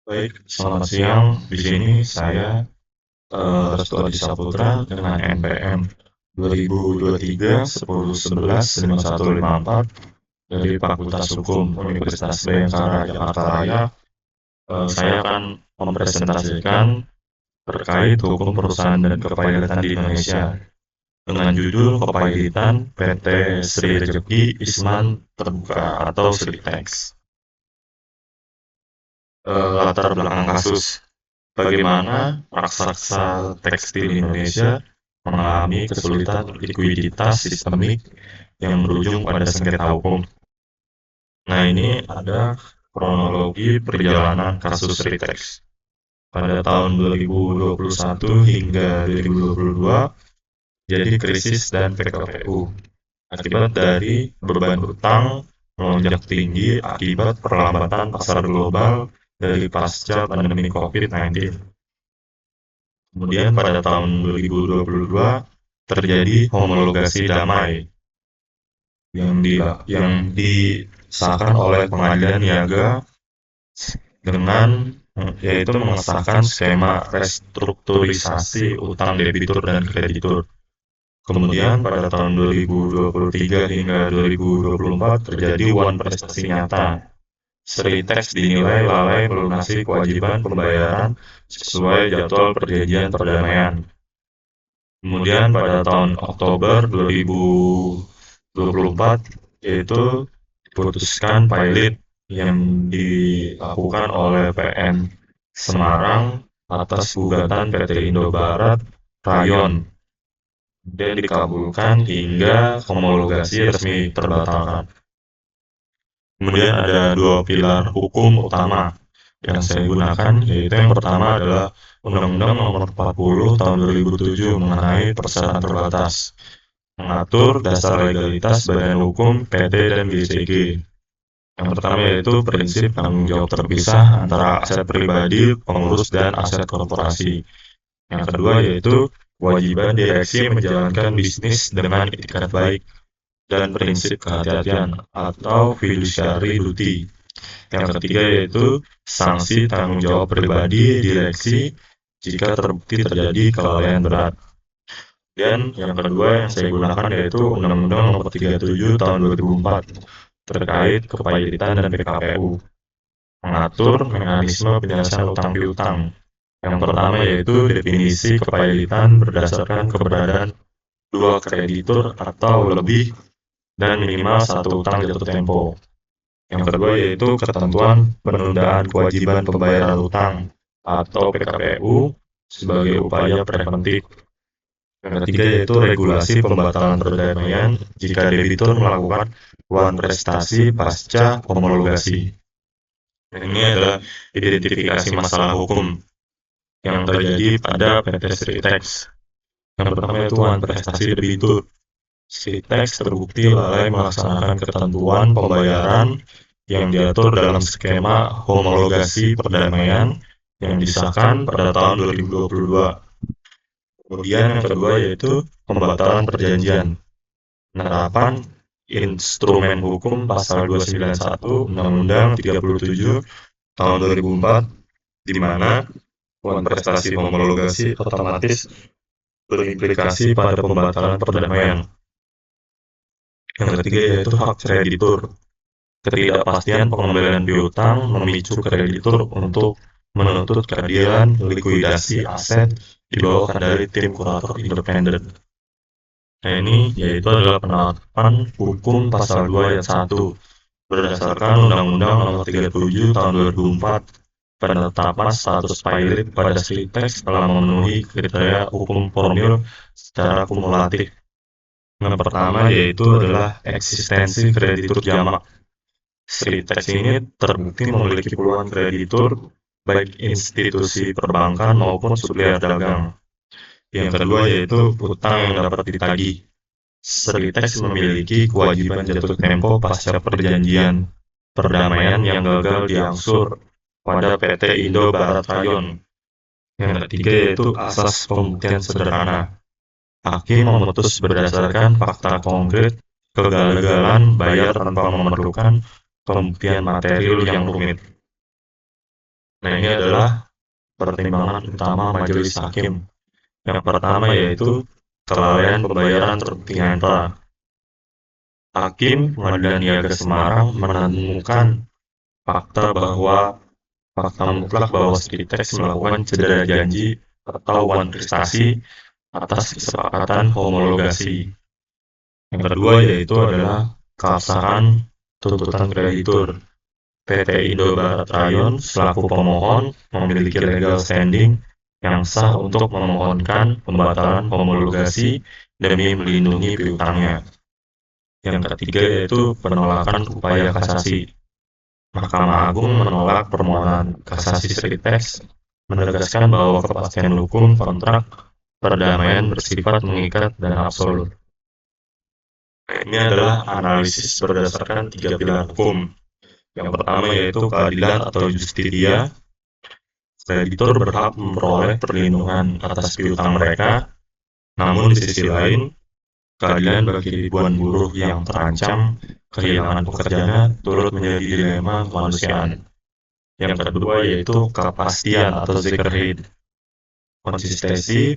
Baik, selamat siang. Di sini saya Restu Adi Saputra dengan NPM 2023 10 11 5154 dari Fakultas Hukum Universitas Bhayangkara Jakarta Raya. Saya akan mempresentasikan terkait hukum perusahaan dan kepailitan di Indonesia dengan judul Kepailitan PT Sri Rejeki Isman Terbuka atau Sritex. Latar belakang kasus. Bagaimana raksasa tekstil Indonesia mengalami kesulitan likuiditas sistemik yang berujung pada sengketa hukum. Nah, ini ada kronologi perjalanan kasus Ritex. Pada tahun 2021 hingga 2022, jadi krisis dan PKPU. Akibat dari beban utang melonjak tinggi akibat perlambatan pasar global dari pasca pandemi COVID-19. Kemudian pada tahun 2022 terjadi homologasi damai yang disahkan oleh Pengadilan Niaga dengan yaitu mengesahkan skema restrukturisasi utang debitur dan kreditur. Kemudian pada tahun 2023 hingga 2024 terjadi wan prestasi nyata. Sritex dinilai lalai melunasi kewajiban pembayaran sesuai jadwal perjanjian perdamaian. Kemudian pada tahun Oktober 2024 yaitu diputuskan pilot yang dilakukan oleh PN Semarang atas gugatan PT Indobarat Rayon dan dikabulkan hingga homologasi resmi terbatalkan. Kemudian ada dua pilar hukum utama yang saya gunakan, yaitu yang pertama adalah Undang-Undang Nomor 40 Tahun 2007 mengenai persyaratan terbatas, mengatur dasar legalitas badan hukum PT dan GCG. Yang pertama yaitu prinsip tanggung jawab terpisah antara aset pribadi, pengurus, dan aset korporasi. Yang kedua yaitu kewajiban direksi menjalankan bisnis dengan itikat baik dan prinsip kehati-hatian atau fiduciary duty. Yang ketiga yaitu sanksi tanggung jawab pribadi direksi jika terbukti terjadi kelalaian berat. Dan yang kedua yang saya gunakan yaitu Undang-Undang Nomor 37 Tahun 2004 terkait kepailitan dan PKPU, mengatur mekanisme penyelesaian utang piutang. Yang pertama yaitu definisi kepailitan berdasarkan keberadaan dua kreditur atau lebih dan minimal satu utang jatuh tempo. Yang kedua yaitu ketentuan penundaan kewajiban pembayaran utang atau PKPU sebagai upaya preventif. Yang ketiga yaitu regulasi pembatalan perdamaian jika debitur melakukan wan prestasi pasca homologasi. Ini adalah identifikasi masalah hukum yang terjadi pada PT Sritex. Yang pertama yaitu wan prestasi debitur. Sritex terbukti lalai melaksanakan ketentuan pembayaran yang diatur dalam skema homologasi perdamaian yang disahkan pada tahun 2022. Kemudian yang kedua yaitu pembatalan perjanjian. Penerapan instrumen hukum pasal 291 Undang-Undang 37 tahun 2004 di mana wan prestasi homologasi otomatis berimplikasi pada pembatalan perdamaian. Yang ketiga yaitu hak kreditur. Ketidakpastian pengembalian piutang memicu kreditur untuk menuntut keadilan likuidasi aset di bawah kendali tim kurator independen. Nah, ini yaitu adalah penerapan hukum pasal 2 ayat 1 berdasarkan Undang-Undang Nomor 37 Tahun 2004. Penetapan status pilot pada Sritex telah memenuhi kriteria hukum formil secara kumulatif. Yang pertama yaitu adalah eksistensi kreditur jamak. Sritex ini terbukti memiliki puluhan kreditur, baik institusi perbankan maupun supplier dagang. Yang kedua yaitu utang yang dapat ditagih. Sritex memiliki kewajiban jatuh tempo pasca perjanjian perdamaian yang gagal diangsur pada PT Indo Barat Rayon. Yang ketiga yaitu asas pembuktian sederhana. Hakim memutus berdasarkan fakta konkret kegagalan bayar tanpa memerlukan pembuktian material yang rumit. Nah, ini adalah pertimbangan utama majelis hakim. Yang pertama yaitu kelalaian pembayaran terbukti NPA. Hakim Pengadilan Niaga Semarang menemukan fakta mutlak bahwa Sritex melakukan cedera janji atau uang prestasi atas kesepakatan homologasi. Yang kedua yaitu adalah keabsahan tuntutan kreditur. PT Indobarat Rayon selaku pemohon memiliki legal standing yang sah untuk memohonkan pembatalan homologasi demi melindungi piutangnya. Yang ketiga yaitu penolakan upaya kasasi. Mahkamah Agung menolak permohonan kasasi Sritex, menegaskan bahwa kepastian hukum kontrak perdamaian bersifat mengikat dan absolut. Ini adalah analisis berdasarkan 3 pilar hukum. Yang pertama yaitu keadilan atau justitia. Kreditur berhak memperoleh perlindungan atas piutang mereka, namun di sisi lain, keadilan bagi ribuan buruh yang terancam kehilangan pekerjaannya turut menjadi dilema kemanusiaan. Yang kedua yaitu kepastian atau zekerheid. Konsistensi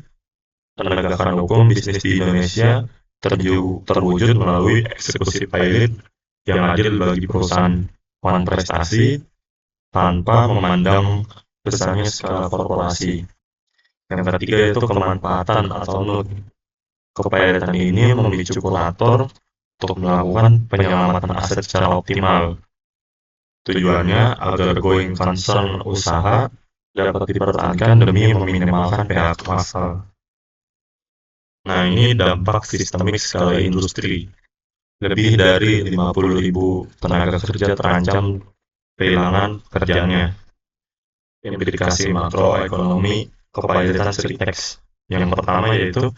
penegakan hukum bisnis di Indonesia terwujud melalui eksekusi pilot yang adil bagi perusahaan prestasi tanpa memandang besarnya skala korporasi. Yang ketiga yaitu kemanfaatan atau nut. Kepilotan ini memicu kurator untuk melakukan penyelamatan aset secara optimal. Tujuannya agar going concern usaha dapat dipertahankan demi meminimalkan PHK massal. Nah, ini dampak sistemik skala industri. Lebih dari 50.000 tenaga kerja terancam kehilangan pekerjaannya. Implikasi makroekonomi kepailitan Sritex. Yang pertama yaitu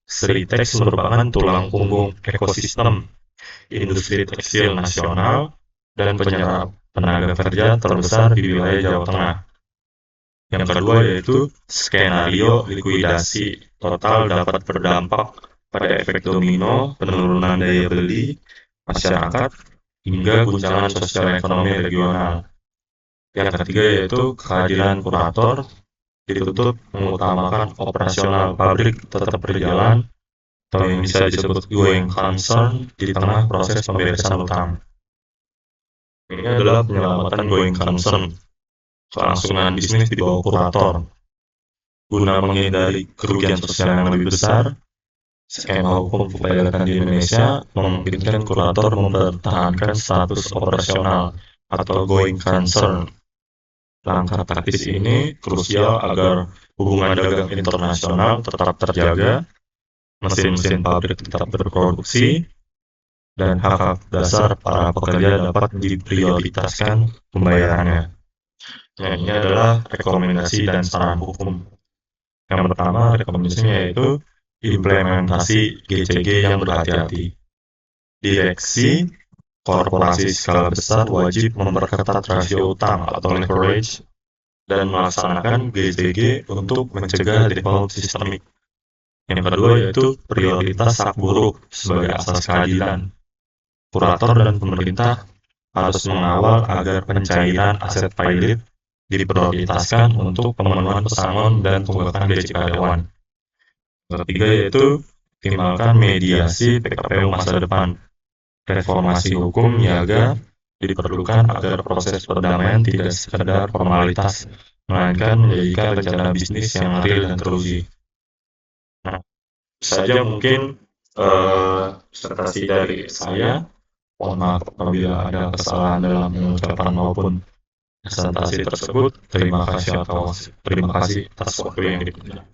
Sritex merupakan tulang punggung ekosistem industri tekstil nasional dan penyerap tenaga kerja terbesar di wilayah Jawa Tengah. Yang kedua yaitu skenario likuidasi total dapat berdampak pada efek domino, penurunan daya beli masyarakat, hingga guncangan sosial ekonomi regional. Yang ketiga yaitu kehadiran kurator ditutup mengutamakan operasional pabrik tetap berjalan atau yang bisa disebut going concern di tengah proses pembebasan utang. Ini adalah penyelamatan going concern, kelangsungan bisnis di bawah kurator. Guna menghindari kerugian sosial yang lebih besar, skema hukum kepailitan di Indonesia memungkinkan kurator mempertahankan status operasional atau going concern. Langkah taktis ini krusial agar hubungan dagang internasional tetap terjaga, mesin-mesin pabrik tetap berproduksi, dan hak-hak dasar para pekerja dapat diprioritaskan pembayarannya. Nah, ini adalah rekomendasi dan saran hukum. Yang pertama, rekomendasinya yaitu implementasi GCG yang berhati-hati. Direksi korporasi skala besar wajib memperketat rasio utang atau leverage dan melaksanakan GCG untuk mencegah default sistemik. Yang kedua yaitu prioritas hak buruh sebagai asas keadilan. Kurator dan pemerintah harus mengawal agar pencairan aset pilot diprioritaskan untuk pemenuhan pesangon dan tunggakan gaji karyawan. Ketiga yaitu optimalkan mediasi PKPU masa depan. Reformasi hukum niaga diperlukan agar proses perdamaian tidak sekedar formalitas, melainkan menjadikan rencana bisnis yang real dan teruji. Nah, saja mungkin presentasi dari saya. Mohon maaf apabila ada kesalahan dalam pengucapan maupun presentasi tersebut. Terima kasih atas waktu yang diberikan.